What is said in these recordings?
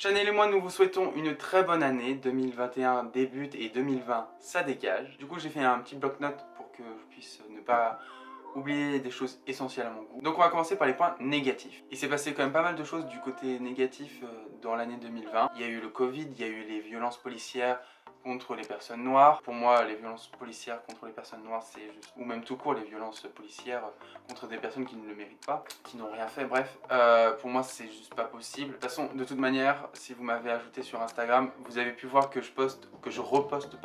Chanel et moi, nous vous souhaitons une très bonne année. 2021 débute et 2020, ça dégage. Du coup, j'ai fait un petit bloc-notes pour que je puisse ne pas oublier des choses essentielles à mon goût. Donc on va commencer par les points négatifs. Il s'est passé quand même pas mal de choses du côté négatif dans l'année 2020. Il y a eu le Covid, il y a eu les violences policières contre les personnes noires. Pour moi, les violences policières contre les personnes noires, c'est juste... Ou même tout court, les violences policières contre des personnes qui ne le méritent pas, qui n'ont rien fait, bref. Pour moi, c'est juste pas possible. De toute façon, de toute manière, si vous m'avez ajouté sur Instagram, vous avez pu voir que je reposte,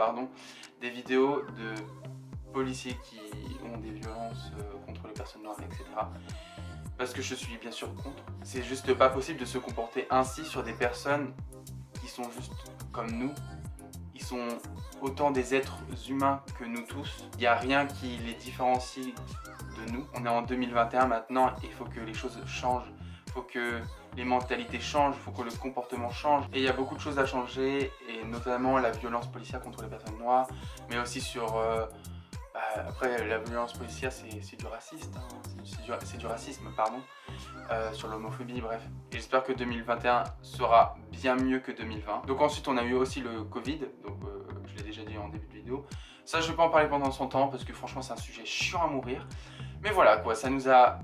des vidéos de policiers qui ont des violences contre les personnes noires, etc. Parce que je suis bien sûr contre. C'est juste pas possible de se comporter ainsi sur des personnes qui sont juste comme nous. Ils sont autant des êtres humains que nous tous. Il n'y a rien qui les différencie de nous. On est en 2021 maintenant et il faut que les choses changent. Il faut que les mentalités changent, il faut que le comportement change. Et il y a beaucoup de choses à changer, et notamment la violence policière contre les personnes noires, mais aussi sur... après, la violence policière, c'est du racisme, hein. C'est du racisme, pardon, sur l'homophobie, bref. Et j'espère que 2021 sera bien mieux que 2020. Donc ensuite, on a eu aussi le Covid, donc je l'ai déjà dit en début de vidéo. Ça, je vais pas en parler pendant son temps, parce que franchement, c'est un sujet chiant à mourir. Mais voilà quoi, ça nous a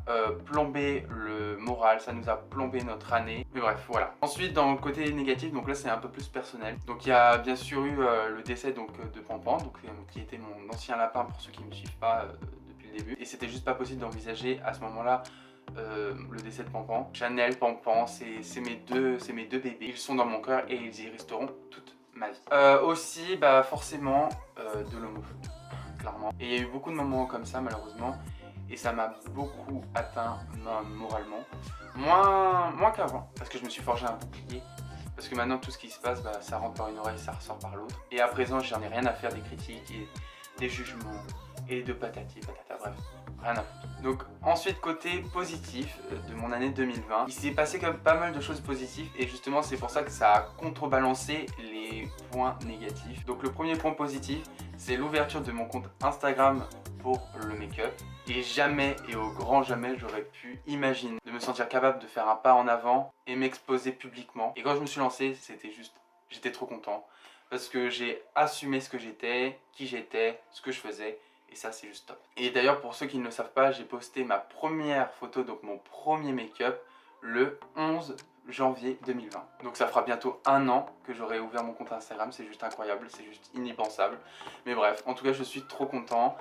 plombé le moral, ça nous a plombé notre année. Mais bref, voilà. Ensuite, dans le côté négatif, donc là c'est un peu plus personnel. Donc il y a bien sûr eu le décès donc, de Pampan, donc, qui était mon ancien lapin pour ceux qui ne me suivent pas depuis le début. Et c'était juste pas possible d'envisager à ce moment-là le décès de Pampan. Chanel, Pampan, c'est mes deux bébés. Ils sont dans mon cœur et ils y resteront toute ma vie. Aussi, bah forcément, de l'homophobie, clairement. Et il y a eu beaucoup de moments comme ça malheureusement. Et ça m'a beaucoup atteint moralement. Moins qu'avant, parce que je me suis forgé un bouclier. Parce que maintenant tout ce qui se passe, bah, ça rentre par une oreille, ça ressort par l'autre. Et à présent, j'en ai rien à faire des critiques et des jugements et de patati patata, bref, rien à foutre. Donc ensuite, côté positif de mon année 2020, il s'est passé quand même pas mal de choses positives, et justement c'est pour ça que ça a contrebalancé les points négatifs. Donc le premier point positif, c'est l'ouverture de mon compte Instagram pour le make-up. Et jamais, et au grand jamais, j'aurais pu imaginer de me sentir capable de faire un pas en avant et m'exposer publiquement. Et quand je me suis lancé, c'était juste, j'étais trop content. Parce que j'ai assumé ce que j'étais, qui j'étais, ce que je faisais. Et ça, c'est juste top. Et d'ailleurs, pour ceux qui ne le savent pas, j'ai posté ma première photo, donc mon premier make-up, le 11 janvier 2020. Donc ça fera bientôt un an que j'aurai ouvert mon compte Instagram. C'est juste incroyable, c'est juste inimpensable. Mais bref, en tout cas, je suis trop content.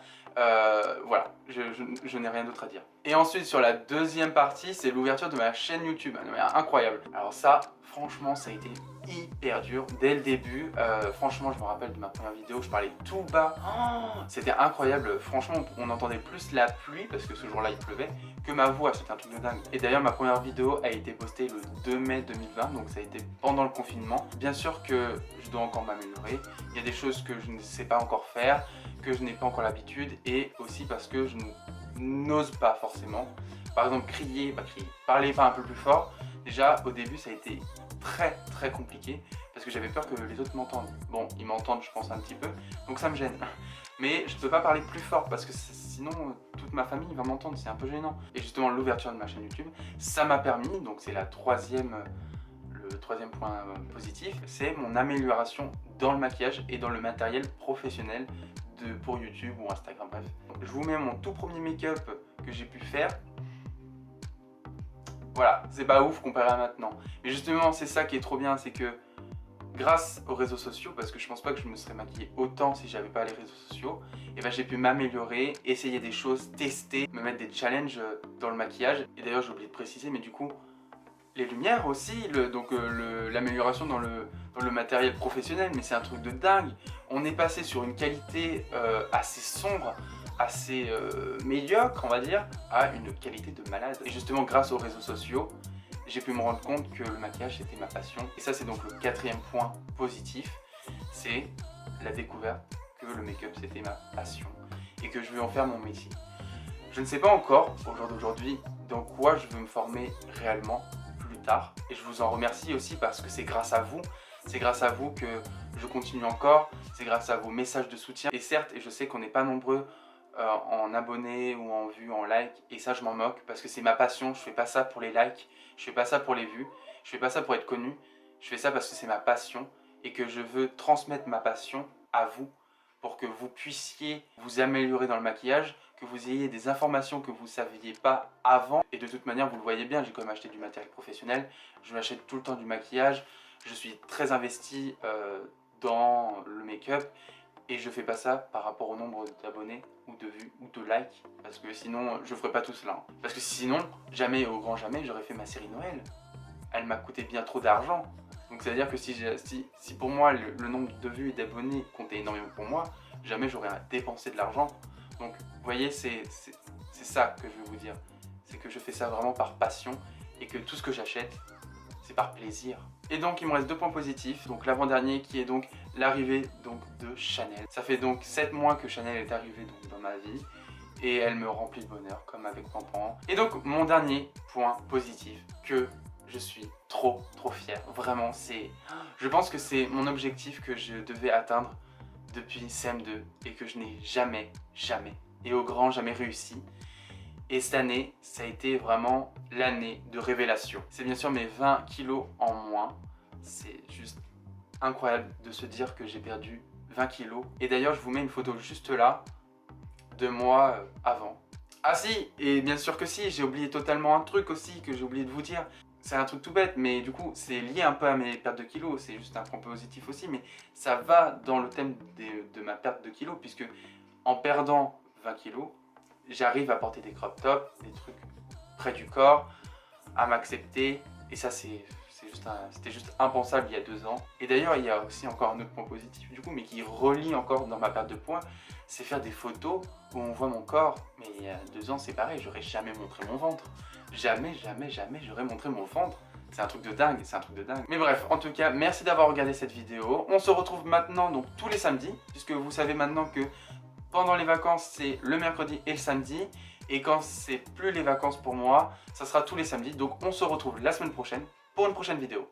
Voilà, je n'ai rien d'autre à dire. Et ensuite, sur la deuxième partie, c'est l'ouverture de ma chaîne YouTube. Incroyable. Alors ça, franchement, ça a été hyper dur dès le début. Franchement, je me rappelle de ma première vidéo, je parlais tout bas. Oh, c'était incroyable. Franchement, on entendait plus la pluie, parce que ce jour-là, il pleuvait, que ma voix. C'était un truc de dingue. Et d'ailleurs, ma première vidéo a été postée le 2 mai 2020, donc ça a été pendant le confinement. Bien sûr que je dois encore m'améliorer. Il y a des choses que je ne sais pas encore faire, que je n'ai pas encore l'habitude, et aussi parce que je n'ose pas forcément. Par exemple, crier, parler pas un peu plus fort. Déjà, au début, ça a été très compliqué, parce que j'avais peur que les autres m'entendent. Bon, ils m'entendent, je pense, un petit peu, donc ça me gêne. Mais je peux pas parler plus fort, parce que sinon, toute ma famille va m'entendre, c'est un peu gênant. Et justement, l'ouverture de ma chaîne YouTube, ça m'a permis, donc c'est le troisième point positif, c'est mon amélioration dans le maquillage et dans le matériel professionnel pour YouTube ou Instagram, bref. Donc, je vous mets mon tout premier make-up que j'ai pu faire. Voilà, c'est pas ouf comparé à maintenant. Mais justement, c'est ça qui est trop bien, c'est que grâce aux réseaux sociaux, parce que je pense pas que je me serais maquillé autant si j'avais pas les réseaux sociaux, et ben j'ai pu m'améliorer, essayer des choses, tester, me mettre des challenges dans le maquillage. Et d'ailleurs, j'ai oublié de préciser, mais du coup, les lumières aussi, l'amélioration dans le matériel professionnel, mais c'est un truc de dingue. On est passé sur une qualité assez sombre, assez médiocre, on va dire, à une qualité de malade. Et justement, grâce aux réseaux sociaux, j'ai pu me rendre compte que le maquillage c'était ma passion. Et ça, c'est donc le quatrième point positif, c'est la découverte que le make-up c'était ma passion et que je veux en faire mon métier. Je ne sais pas encore, au jour d'aujourd'hui, dans quoi je veux me former réellement plus tard. Et je vous en remercie aussi, parce que c'est grâce à vous. C'est grâce à vous que je continue encore. C'est grâce à vos messages de soutien. Et certes, et je sais qu'on n'est pas nombreux en abonnés ou en vues, en likes. Et ça, je m'en moque, parce que c'est ma passion. Je fais pas ça pour les likes. Je fais pas ça pour les vues. Je fais pas ça pour être connu. Je fais ça parce que c'est ma passion et que je veux transmettre ma passion à vous pour que vous puissiez vous améliorer dans le maquillage, que vous ayez des informations que vous ne saviez pas avant. Et de toute manière, vous le voyez bien, j'ai quand même acheté du matériel professionnel, je m'achète tout le temps du maquillage, je suis très investi dans le make-up et je fais pas ça par rapport au nombre d'abonnés ou de vues ou de likes, parce que sinon je ferais pas tout cela. Parce que sinon, jamais au grand jamais, j'aurais fait ma série Noël. Elle m'a coûté bien trop d'argent. Donc ça veut dire que si pour moi le nombre de vues et d'abonnés comptait énormément pour moi, jamais j'aurais dépensé de l'argent. Donc vous voyez, c'est ça que je veux vous dire. C'est que je fais ça vraiment par passion et que tout ce que j'achète, c'est par plaisir. Et donc il me reste 2 points positifs. Donc l'avant-dernier qui est donc l'arrivée de Chanel. Ça fait donc 7 mois que Chanel est arrivée donc dans ma vie. Et elle me remplit de bonheur comme avec Pampan. Et donc mon dernier point positif que je suis trop fier. Vraiment, je pense que c'est mon objectif que je devais atteindre depuis CM2 et que je n'ai jamais et au grand jamais réussi. Et cette année, ça a été vraiment l'année de révélation. C'est bien sûr mes 20 kilos en moins. C'est juste incroyable de se dire que j'ai perdu 20 kilos. Et d'ailleurs, je vous mets une photo juste là de moi avant. Ah si, et bien sûr que si, j'ai oublié totalement un truc aussi que j'ai oublié de vous dire. C'est un truc tout bête, mais du coup, c'est lié un peu à mes pertes de kilos. C'est juste un point positif aussi, mais ça va dans le thème de ma perte de kilos, puisque en perdant 20 kilos, j'arrive à porter des crop tops, des trucs près du corps, à m'accepter, et ça c'était juste impensable il y a 2 ans. Et d'ailleurs, il y a aussi encore un autre point positif du coup, mais qui relie encore dans ma perte de poids, c'est faire des photos où on voit mon corps. Mais il y a 2 ans, c'est pareil, j'aurais jamais montré mon ventre. Jamais j'aurais montré mon ventre. C'est un truc de dingue, c'est un truc de dingue. Mais bref, en tout cas, merci d'avoir regardé cette vidéo. On se retrouve maintenant donc tous les samedis, puisque vous savez maintenant que pendant les vacances, c'est le mercredi et le samedi. Et quand c'est plus les vacances pour moi, ça sera tous les samedis. Donc on se retrouve la semaine prochaine pour une prochaine vidéo.